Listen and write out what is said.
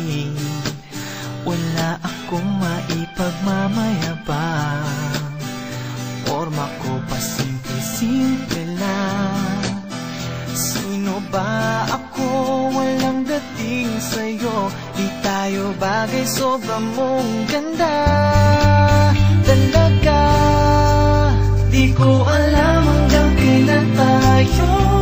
dating. Wala akong maipagmamayabang, forma ko pa simple-simple lang. Sino ba ako? Walang dating sa'yo. Di tayo bagay, sobrang mong ganda talaga. Di ko alam hanggang kailan tayo